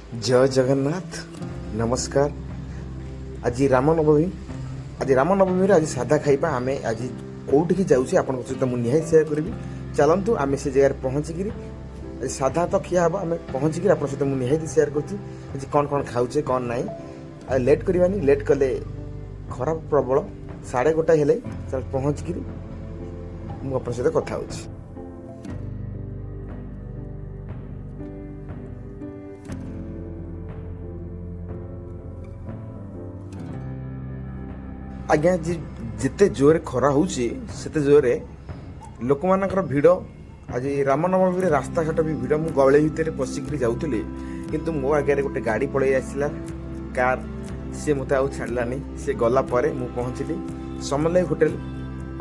जय जगन्नाथ नमस्कार। आज रामनवमी आज साधा खाइबा आम आज कौटी जाऊे आप सहित मुझे निहाती सेयार करी। चलतु आम से जगह पहुँचिकी आज साधा तो खिया हम आम पहुँचिकी आप सहित मुझे निहाती सेयार कर कौन कौन खाऊे कौन ना आ लेट करवानी। लेट कले खराब प्रबल 1:30 हेले पहुँचिकी मुझे सहित कथा हो। आज्ञा जिते जोरे खरा होते जोरे लोक मानकर भिड़ आज रामनवमी रास्ता घाट भी भिड़ मु गले भितर पशिक जाऊली किंतु मो आगे गोटे गाड़ी पलि आसला कार सी मत छाड़लानी सी गला मु पहुँचली समलई होटेल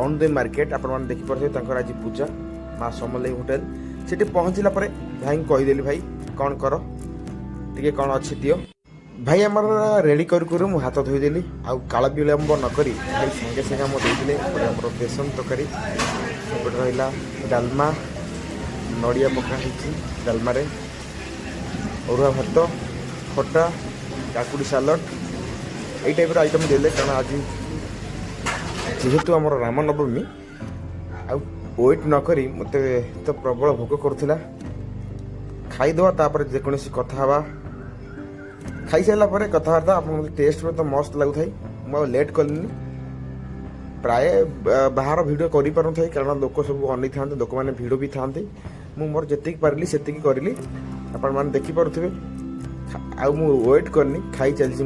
ऑन मार्केट आपण देखिपे आज पूजा माँ समलई होटेल से पहुँचला भाई कहीदेली भाई कौन कर टे कौन अच्छी दियो भाई आमर रेडी करूँ मु हाथ धोईदेली आउ काल विलम्ब नक भाई संगे संगे मुझे आमर बेसन तरकारी सेपटे रहा डालमा नड़िया पकाई डालमारे अरुआ भात खटा काकुड़ी सालड यही टाइप आइटम देले कारण आज जेहेतु आमर रामनवमी आ वेट नक मत तो प्रबल भोक करुला खाईदे जेकोसी कथा हवा खाई सारा पर कथबार्ता आप टेस्ट में तो मस्त लगुता मुझे लेट कली प्राय बाहर भिड कर पार ना कारण लोक सब अन था लोक मैंने भिड़ भी था मोर जी पारि से करी आपण मैंने देखिपे आ वेट करनी खाई चलती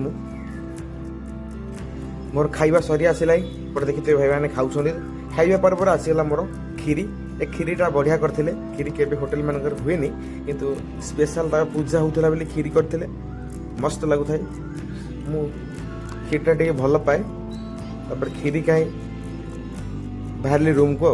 मोर खाइबा सरी आसला पर देखिए भाई मैंने खाऊ खाइबा पर आसीगला मोर खीरी खीरीटा बढ़िया करते खीरी के होटेल मानक हुए किंतु स्पेशल पूजा होता बोली खीरी करते मस्त लगुता मु खीरटा टे भल पाए खीरी कहीं बाहर रूम को